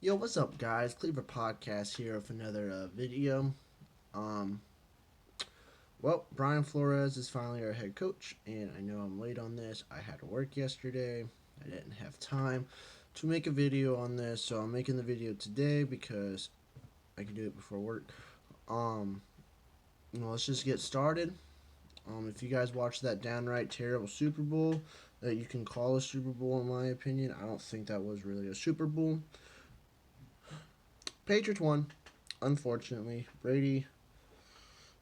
Yo, what's up, guys? Cleaver Podcast here with another video. Um, Brian Flores is finally our head coach, and I know I'm late on this. I had to work yesterday. I didn't have time to make a video on this, so I'm making the video today because I can do it before work. Um, let's just get started. If you guys watched that downright terrible Super Bowl that you can call a Super Bowl, in my opinion, I don't think that was really a Super Bowl. Patriots won, unfortunately. Brady,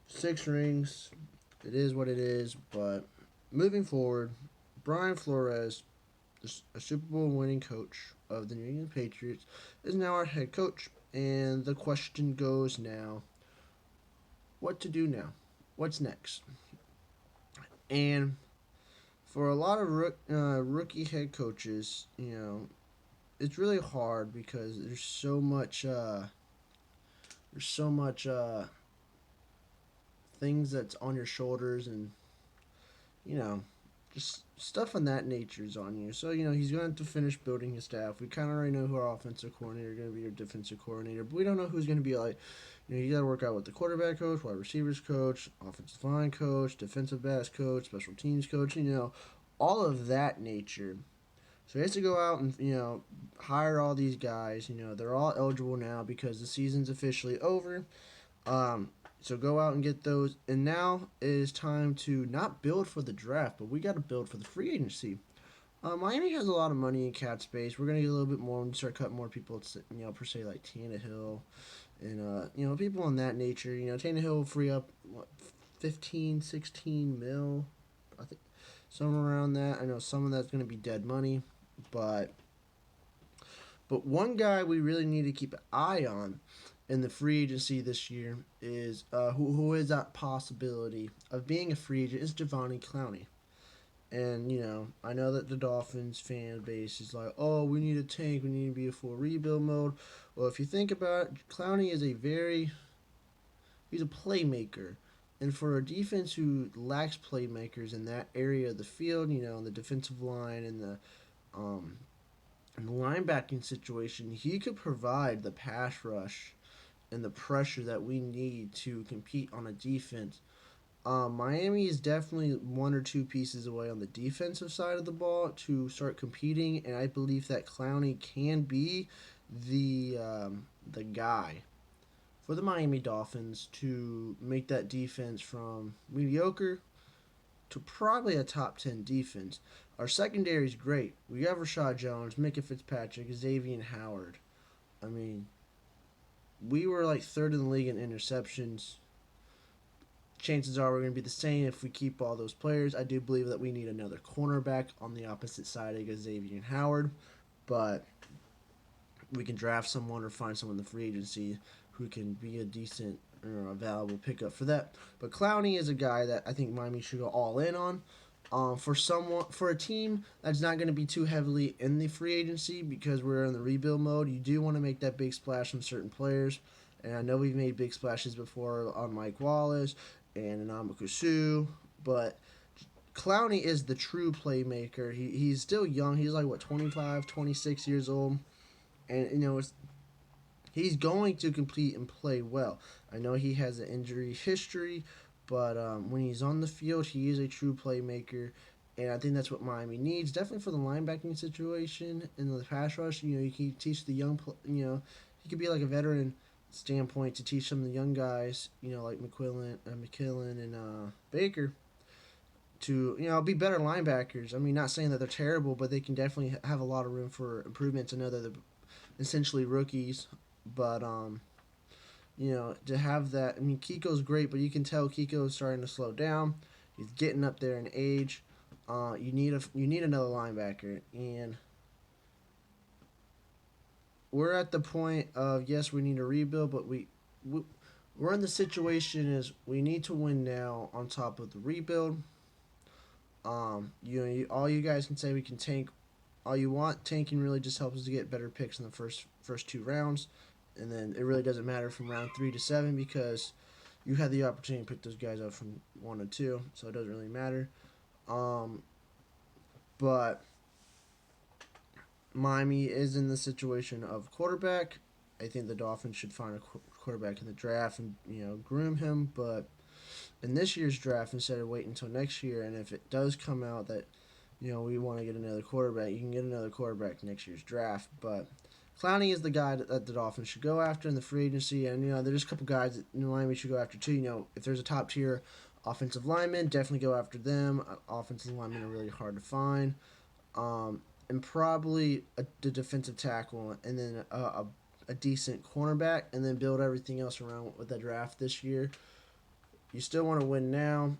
6 rings. It is what it is. But moving forward, Brian Flores, a Super Bowl winning coach of the New England Patriots, is now our head coach. And the question goes now, what to do now? What's next? And for a lot of rookie head coaches, it's really hard because there's so much things that's on your shoulders, and you know just stuff on that nature is on you. So he's going to finish building his staff. We kind of already know who our offensive coordinator is going to be, our defensive coordinator, but we don't know who's going to be like. You got to work out with the quarterback coach, wide receivers coach, offensive line coach, defensive backs coach, special teams coach. All of that nature. So he has to go out and hire all these guys. They're all eligible now because the season's officially over. So go out and get those. And now it is time to not build for the draft, but we got to build for the free agency. Miami has a lot of money in cap space. We're gonna get a little bit more when we start cutting more people. Per se, like Tannehill, and people in that nature. Tannehill will free up what 15, 16 mil, I think, somewhere around that. I know some of that's gonna be dead money, but one guy we really need to keep an eye on in the free agency this year is who is that possibility of being a free agent is Giovanni Clowney. And I know that the Dolphins fan base is like, oh, we need a tank, we need to be a full rebuild mode. Well, if you think about it, Clowney is he's a playmaker. And for a defense who lacks playmakers in that area of the field, on the defensive line and um, in the linebacking situation, he could provide the pass rush and the pressure that we need to compete on a defense. Miami is definitely one or two pieces away on the defensive side of the ball to start competing, and I believe that Clowney can be the guy for the Miami Dolphins to make that defense from mediocre to probably a top 10 defense. Our secondary is great. We have Rashad Jones, Micah Fitzpatrick, Xavier Howard. I mean, we were like third in the league in interceptions. Chances are we're going to be the same if we keep all those players. I do believe that we need another cornerback on the opposite side of Xavier Howard, but we can draft someone or find someone in the free agency who can be a decent or a valuable pickup for that. But Clowney is a guy that I think Miami should go all in on. For a team that's not going to be too heavily in the free agency because we're in the rebuild mode, you do want to make that big splash on certain players. And I know we've made big splashes before on Mike Wallace and Anamakusu, but Clowney is the true playmaker. He's still young. He's like, 25, 26 years old. And, he's going to compete and play well. I know he has an injury history, but when he's on the field, he is a true playmaker. And I think that's what Miami needs, definitely for the linebacking situation and the pass rush. You can teach the young, he could be like a veteran standpoint to teach some of the young guys, like McQuillan and Baker, to be better linebackers. I mean, not saying that they're terrible, but they can definitely have a lot of room for improvements. I know that they're essentially rookies, but to have that. I mean, Kiko's great, but you can tell Kiko's starting to slow down. He's getting up there in age. You need another linebacker, and we're at the point of, yes, we need a rebuild, but we're in the situation is we need to win now on top of the rebuild. All you guys can say we can tank all you want. Tanking really just helps us to get better picks in the first 2 rounds, and then it really doesn't matter from round 3 to 7 because you had the opportunity to pick those guys up from 1 to 2, so it doesn't really matter. But Miami is in the situation of quarterback. I think the Dolphins should find a quarterback in the draft and groom him. But in this year's draft, instead of waiting until next year, and if it does come out that we want to get another quarterback, you can get another quarterback next year's draft. But Clowney is the guy that the Dolphins should go after in the free agency, and there's a couple guys that Miami should go after too. If there's a top tier offensive lineman, definitely go after them. Offensive linemen are really hard to find. And probably the defensive tackle, and then a decent cornerback, and then build everything else around with the draft this year. You still want to win now.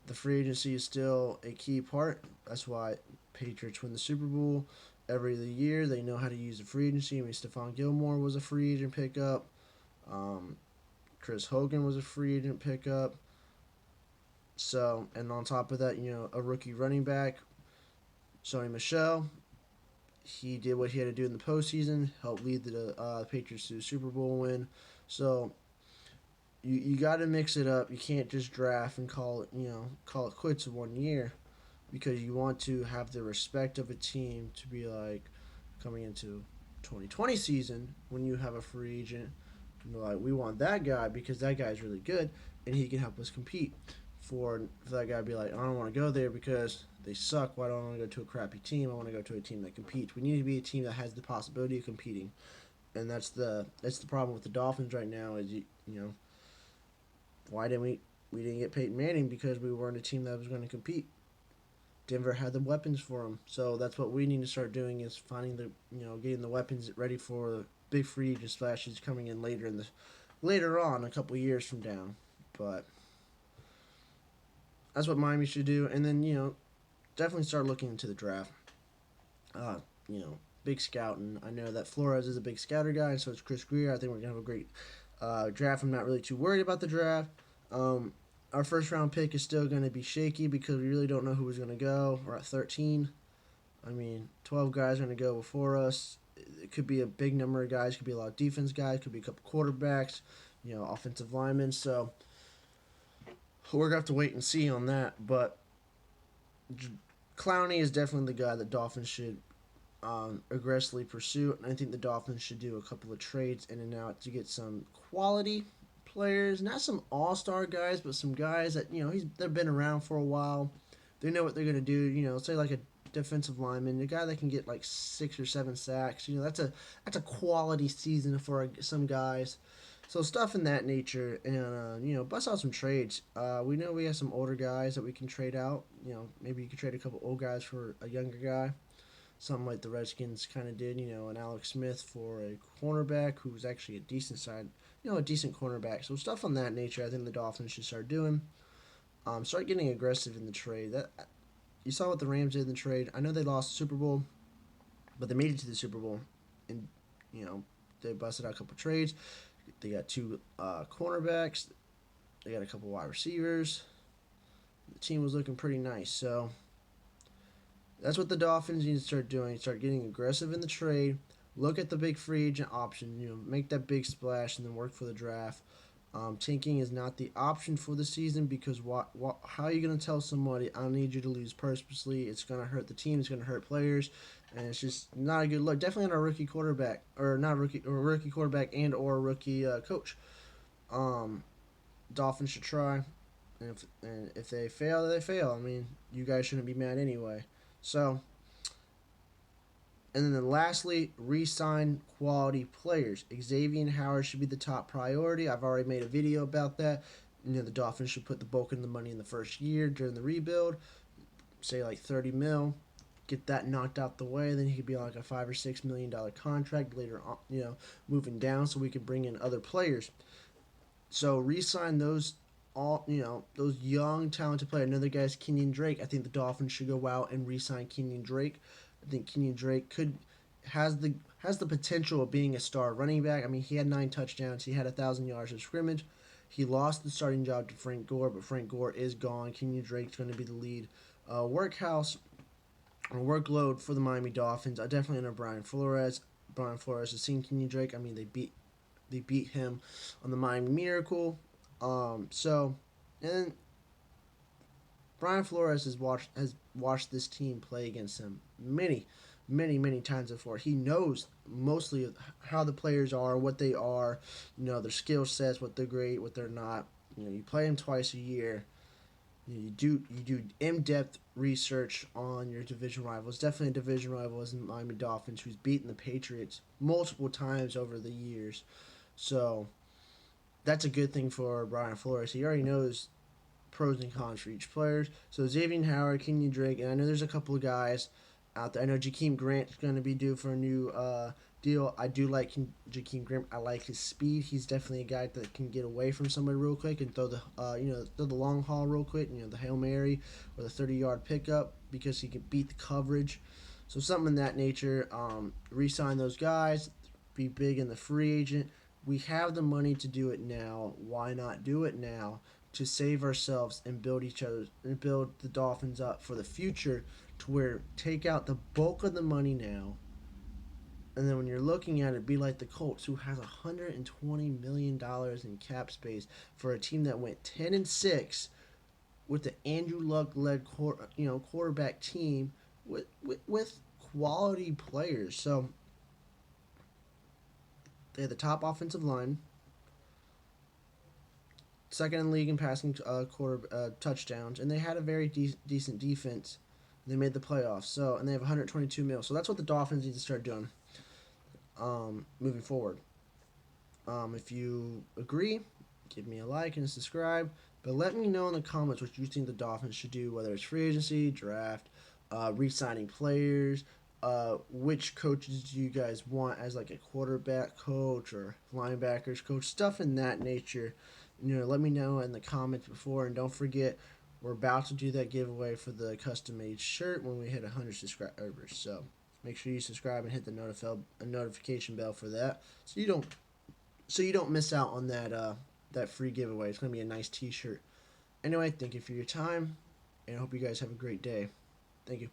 The free agency is still a key part. That's why Patriots win the Super Bowl every year. They know how to use the free agency. I mean, Stephon Gilmore was a free agent pickup. Um, Chris Hogan was a free agent pickup. So, and on top of that, a rookie running back, Sony Michel. He did what he had to do in the postseason, helped lead the Patriots to the Super Bowl win. So you got to mix it up. You can't just draft and call it quits in 1 year, because you want to have the respect of a team to be like coming into 2020 season when you have a free agent. Like, we want that guy because that guy's really good and he can help us compete. For that guy to be like, I don't want to go there because they suck. Why don't I want to go to a crappy team? I want to go to a team that competes. We need to be a team that has the possibility of competing, and that's the problem with the Dolphins right now. Is why didn't we didn't get Peyton Manning? Because we weren't a team that was going to compete. Denver had the weapons for him, so that's what we need to start doing, is finding getting the weapons ready for big free agent splashes coming in later on, a couple years from now. But that's what Miami should do, and then definitely start looking into the draft. Big scouting. I know that Flores is a big scouter guy, and so is Chris Greer. I think we're gonna have a great draft. I'm not really too worried about the draft. Our first round pick is still going to be shaky because we really don't know who's going to go. We're at 13. I mean, 12 guys are going to go before us. It could be a big number of guys. It could be a lot of defense guys. It could be a couple quarterbacks, offensive linemen. So we're going to have to wait and see on that. But Clowney is definitely the guy that Dolphins should aggressively pursue. And I think the Dolphins should do a couple of trades in and out to get some quality players, not some all-star guys, but some guys that they've been around for a while. They know what they're gonna do. Say like a defensive lineman, a guy that can get like 6 or 7 sacks. That's a quality season for some guys. So stuff in that nature, and bust out some trades. We know we have some older guys that we can trade out. Maybe you could trade a couple old guys for a younger guy. Something like the Redskins kind of did, an Alex Smith for a cornerback who was actually a decent a decent cornerback. So stuff on that nature, I think the Dolphins should start doing. Start getting aggressive in the trade. That you saw what the Rams did in the trade. I know they lost the Super Bowl, but they made it to the Super Bowl, and they busted out a couple trades. They got 2 cornerbacks. They got a couple wide receivers. The team was looking pretty nice. So that's what the Dolphins need to start doing. Start getting aggressive in the trade. Look at the big free agent option. Make that big splash and then work for the draft. Tanking is not the option for the season, because how are you going to tell somebody, I need you to lose purposely? It's going to hurt the team. It's going to hurt players. And it's just not a good look. Definitely not a rookie quarterback, or not a rookie quarterback and or a rookie coach. Dolphins should try. And if they fail, they fail. I mean, you guys shouldn't be mad anyway. So, and then lastly, re-sign quality players. Xavier Howard should be the top priority. I've already made a video about that. The Dolphins should put the bulk of the money in the first year during the rebuild. Say like 30 mil. Get that knocked out the way. Then he could be like a $5 or $6 million contract later on, moving down, so we can bring in other players. So re-sign those those young talented players. Another guy's Kenyon Drake. I think the Dolphins should go out and re-sign Kenyon Drake. I think Kenyon Drake has the potential of being a star running back. I mean, he had 9 touchdowns. He had 1,000 yards of scrimmage. He lost the starting job to Frank Gore, but Frank Gore is gone. Kenyon Drake's going to be the lead workload for the Miami Dolphins. I definitely know Brian Flores. Brian Flores has seen Kenyon Drake. I mean, they beat him on the Miami Miracle. And Brian Flores has watched this team play against him many times before. He knows mostly how the players are, what they are, their skill sets, what they're great, what they're not. You play them twice a year. You do in depth research on your division rivals. Definitely a division rival is the Miami Dolphins, who's beaten the Patriots multiple times over the years. So that's a good thing for Brian Flores. He already knows pros and cons for each player. So Xavier Howard, Kenyon Drake, and I know there's a couple of guys out there. I know Jakeem Grant's going to be due for a new deal. I do like Jakeem Grant. I like his speed. He's definitely a guy that can get away from somebody real quick and throw the throw the long haul real quick. The Hail Mary or the 30-yard pickup because he can beat the coverage. So something in that nature. Re-sign those guys. Be big in the free agent. We have the money to do it now. Why not do it now? To save ourselves and build each other and build the Dolphins up for the future to where take out the bulk of the money now, and then when you're looking at it, be like the Colts, who has $120 million in cap space for a team that went 10-6 with the Andrew Luck led quarterback team with quality players. So they had the top offensive line, second in the league in passing touchdowns, and they had a very decent defense. They made the playoffs, and they have 122 mil. So that's what the Dolphins need to start doing moving forward. If you agree, give me a like and a subscribe. But let me know in the comments what you think the Dolphins should do, whether it's free agency, draft, re-signing players, which coaches do you guys want as like a quarterback coach or linebackers coach, stuff in that nature. Let me know in the comments before, and don't forget we're about to do that giveaway for the custom made shirt when we hit 100 subscribers. So make sure you subscribe and hit the notification bell for that, so you don't miss out on that free giveaway. It's gonna be a nice T-shirt. Anyway, thank you for your time, and I hope you guys have a great day. Thank you.